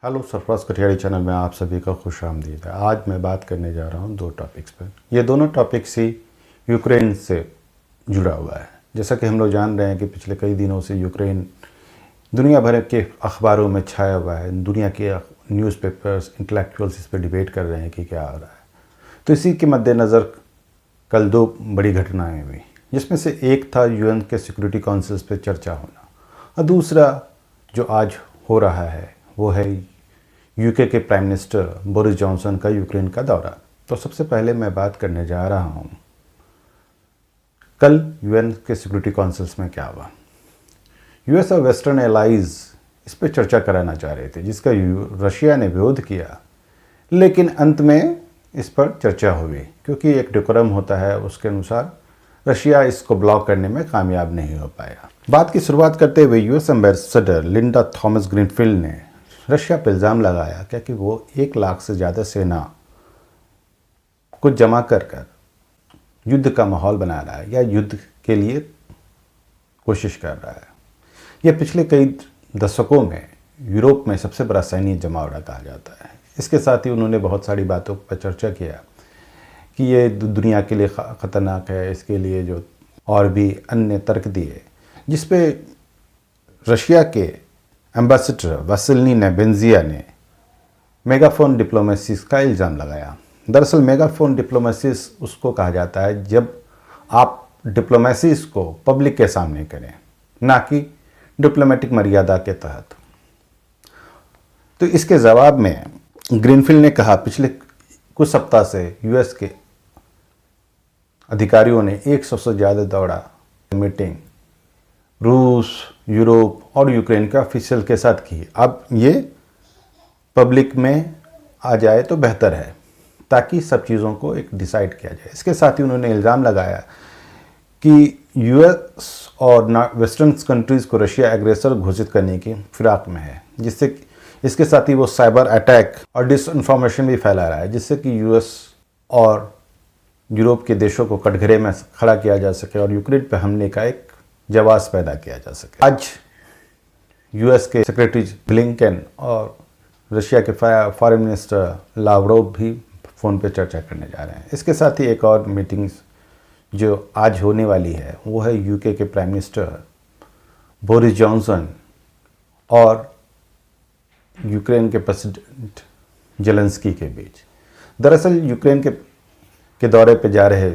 Hello, Sarfaraz कटियाड़ी channel में आप सभी का खुश आमदीद है। आज मैं बात करने जा रहा हूँ दो टॉपिक्स पर। ये दोनों टॉपिक्स ही यूक्रेन से जुड़ा हुआ है। जैसा कि हम लोग जान रहे हैं कि पिछले कई दिनों से यूक्रेन दुनिया भर के अखबारों में छाया हुआ है। दुनिया के न्यूज़पेपर्स, इंटेलेक्चुअल्स इस पर डिबेट कर रहे हैं कि क्या हो रहा है। तो इसी के मद्देनज़र कल दो बड़ी घटनाएँ हुई, जिसमें से एक था यूएन के सिक्योरिटी काउंसिल्स पर चर्चा होना, और दूसरा जो आज हो रहा है वो है यूके के प्राइम मिनिस्टर बोरिस जॉनसन का यूक्रेन का दौरा। तो सबसे पहले मैं बात करने जा रहा हूँ कल यूएन के सिक्योरिटी काउंसिल्स में क्या हुआ। यूएस और वेस्टर्न एलाइज इस पर चर्चा कराना चाह रहे थे, जिसका रशिया ने विरोध किया, लेकिन अंत में इस पर चर्चा हुई क्योंकि एक डेकोरम होता है, उसके अनुसार रशिया इसको ब्लॉक करने में कामयाब नहीं हो पाया। बात की शुरुआत करते हुए US ambassador Linda Thomas greenfield ने रशिया पर इल्ज़ाम लगाया क्योंकि वो 1 लाख से ज़्यादा सेना को जमा कर युद्ध का माहौल बना रहा है या युद्ध के लिए कोशिश कर रहा है। यह पिछले कई दशकों में यूरोप में सबसे बड़ा सैन्य जमावड़ा कहा जाता है। इसके साथ ही उन्होंने बहुत सारी बातों पर चर्चा किया कि ये दुनिया के लिए ख़तरनाक है, इसके लिए जो और भी अन्य तर्क दिए, जिस पे रशिया के एम्बेसडर वासिली नेबेंजिया ने मेगाफोन डिप्लोमेसी का इल्ज़ाम लगाया। दरअसल मेगाफोन डिप्लोमेसी उसको कहा जाता है जब आप डिप्लोमेसी को पब्लिक के सामने करें, ना कि डिप्लोमेटिक मर्यादा के तहत। तो इसके जवाब में ग्रीनफील्ड ने कहा पिछले कुछ सप्ताह से यूएस के अधिकारियों ने 100 से ज़्यादा दौड़ा मीटिंग रूस, यूरोप और यूक्रेन के ऑफिशियल के साथ की। अब ये पब्लिक में आ जाए तो बेहतर है, ताकि सब चीज़ों को एक डिसाइड किया जाए। इसके साथ ही उन्होंने इल्ज़ाम लगाया कि यूएस और वेस्टर्न कंट्रीज़ को रशिया एग्रेसर घोषित करने की फिराक में है, जिससे इसके साथ ही वो साइबर अटैक और डिसइंफॉर्मेशन भी फैला रहा है, जिससे कि यूएस और यूरोप के देशों को कटघरे में खड़ा किया जा सके और यूक्रेन पर हमले का एक जवाब पैदा किया जा सके। आज यूएस के सेक्रेटरी ब्लिंकन और रशिया के फॉरेन मिनिस्टर लावरोव भी फ़ोन पे चर्चा करने जा रहे हैं। इसके साथ ही एक और मीटिंग जो आज होने वाली है वो है यूके के प्राइम मिनिस्टर बोरिस जॉनसन और यूक्रेन के प्रेसिडेंट जेलेंस्की के बीच। दरअसल यूक्रेन के दौरे पे जा रहे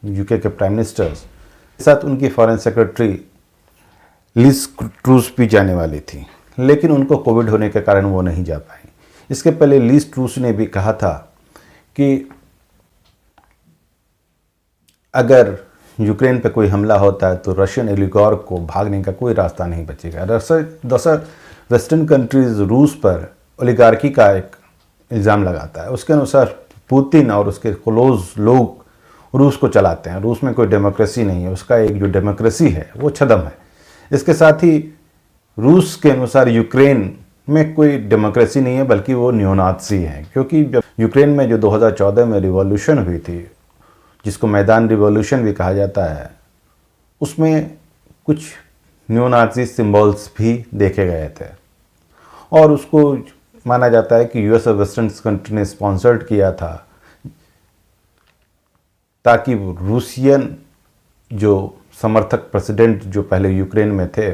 यूके के प्राइम मिनिस्टर्स के साथ उनकी फॉरेन सेक्रेटरी लिज ट्रूस भी जाने वाली थी, लेकिन उनको कोविड होने के कारण वो नहीं जा पाई। इसके पहले लिज ट्रूस ने भी कहा था कि अगर यूक्रेन पे कोई हमला होता है तो रशियन ओलिगार्क को भागने का कोई रास्ता नहीं बचेगा। दरअसल वेस्टर्न कंट्रीज रूस पर ओलिगार्की का एक इल्ज़ाम लगाता है। उसके अनुसार पुतिन और उसके क्लोज लोग रूस को चलाते हैं। रूस में कोई डेमोक्रेसी नहीं है, उसका एक जो डेमोक्रेसी है वो छद्म है। इसके साथ ही रूस के अनुसार यूक्रेन में कोई डेमोक्रेसी नहीं है, बल्कि वो न्योनाजी है, क्योंकि जब यूक्रेन में जो 2014 में रिवॉल्यूशन हुई थी, जिसको मैदान रिवॉल्यूशन भी कहा जाता है, उसमें कुछ न्योनाजी सिंबल्स भी देखे गए थे और उसको माना जाता है कि यूएस और वेस्टर्न कंट्री ने स्पॉन्सर्ड किया था ताकि रूसियन जो समर्थक प्रेसिडेंट जो पहले यूक्रेन में थे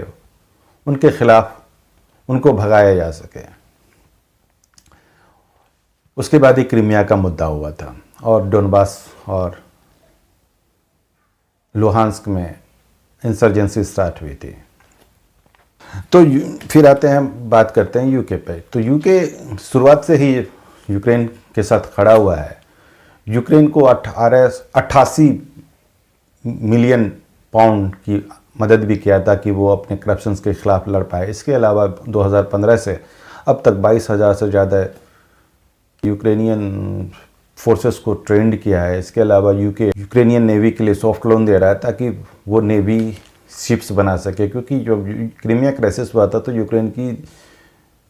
उनके खिलाफ उनको भगाया जा सके। उसके बाद ही क्रीमिया का मुद्दा हुआ था और डोनबास और लुहांस्क में इंसर्जेंसी स्टार्ट हुई थी। तो फिर आते हैं, बात करते हैं यूके पे। तो यूके शुरुआत से ही यूक्रेन के साथ खड़ा हुआ है। यूक्रेन को 88 मिलियन पाउंड की मदद भी किया था कि वो अपने करप्शंस के खिलाफ लड़ पाए। इसके अलावा 2015 से अब तक 22,000 से ज़्यादा यूक्रेनियन फोर्सेस को ट्रेंड किया है। इसके अलावा यूक्रेनियन नेवी के लिए सॉफ्ट लोन दे रहा है ताकि वो नेवी शिप्स बना सके, क्योंकि जब क्रीमिया क्राइसिस हुआ था तो यूक्रेन की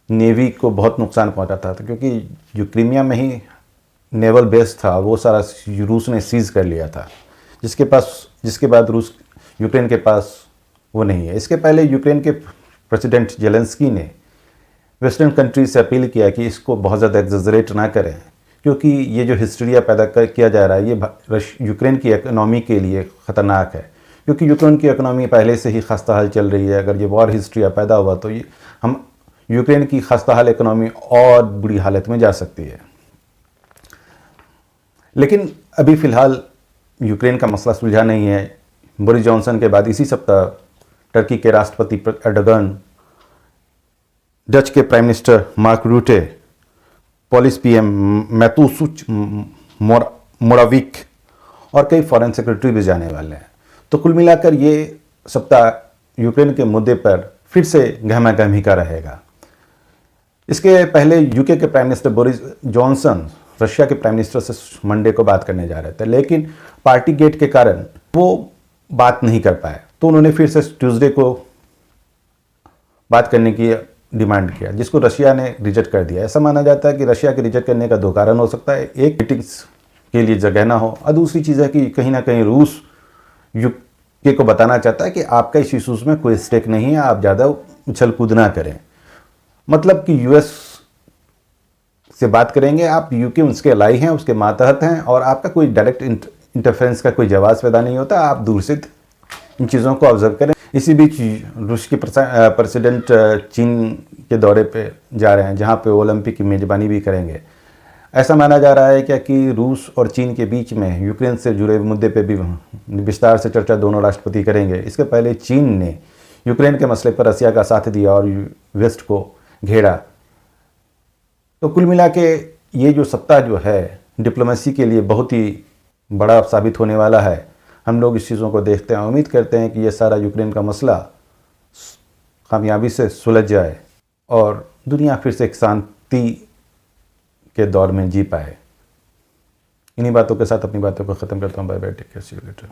नेवी को बहुत नुकसान पहुंचा था, क्योंकि जो क्रीमिया में ही नेवल बेस था वो सारा रूस ने सीज कर लिया था, जिसके बाद यूक्रेन के पास वो नहीं है। इसके पहले यूक्रेन के प्रेसिडेंट जेलेंस्की ने वेस्टर्न कंट्री से अपील किया कि इसको बहुत ज़्यादा एग्जैजरेट ना करें, क्योंकि ये जो हिस्ट्रिया पैदा किया जा रहा है ये यूक्रेन की इकोनॉमी के लिए ख़तरनाक है, क्योंकि यूक्रेन की इकोनॉमी पहले से ही खस्ता हाल चल रही है। अगर ये वॉर हिस्ट्रिया पैदा हुआ तो ये हम यूक्रेन की खस्ता हाल इकोनॉमी और बुरी हालत में जा सकती है। लेकिन अभी फ़िलहाल यूक्रेन का मसला सुलझा नहीं है। बोरिस जॉनसन के बाद इसी सप्ताह टर्की के राष्ट्रपति एर्डोगन, डच के prime minister Mark Rutte, Polish PM Mateusz Morawiecki और कई फॉरेन सेक्रेटरी भी जाने वाले हैं। तो कुल मिलाकर ये सप्ताह यूक्रेन के मुद्दे पर फिर से गहमा गहमी का रहेगा। इसके पहले यूके के prime minister Boris Johnson Russia के प्राइम मिनिस्टर से मंडे को बात करने जा रहे थे, लेकिन पार्टी गेट के कारण वो बात नहीं कर पाए, तो उन्होंने फिर से ट्यूसडे को बात करने की डिमांड किया, जिसको रशिया ने रिजेक्ट कर दिया। ऐसा माना जाता है कि रशिया के रिजेक्ट करने का दो कारण हो सकता है, एक मीटिंग्स के लिए जगह ना हो, और दूसरी चीज़ है कि कहीं ना कहीं रूस यूके को बताना चाहता है कि आपका इस इशूज़ में कोई स्टेक नहीं है, आप ज़्यादा उछल कूद ना करें। मतलब कि यूएस से बात करेंगे आप, यूके उसके अलाई हैं, उसके मातहत हैं, और आपका कोई डायरेक्ट इंटरफेरेंस का कोई जवाब पैदा नहीं होता, आप दूर से इन चीज़ों को ऑब्जर्व करें। इसी बीच रूस के प्रेसिडेंट चीन के दौरे पे जा रहे हैं, जहां पे ओलंपिक की मेज़बानी भी करेंगे। ऐसा माना जा रहा है क्या कि रूस और चीन के बीच में यूक्रेन से जुड़े मुद्दे पे भी विस्तार से चर्चा दोनों राष्ट्रपति करेंगे। इसके पहले चीन ने यूक्रेन के मसले पर रसिया का साथ दिया और वेस्ट को घेरा। तो कुल मिला के ये जो सप्ताह जो है डिप्लोमेसी के लिए बहुत ही बड़ा साबित होने वाला है। हम लोग इस चीज़ों को देखते हैं, उम्मीद करते हैं कि ये सारा यूक्रेन का मसला कामयाबी से सुलझ जाए और दुनिया फिर से एक शांति के दौर में जी पाए। इन्हीं बातों के साथ अपनी बातों को ख़त्म करता हूँ। Bye bye, take care, see you letter.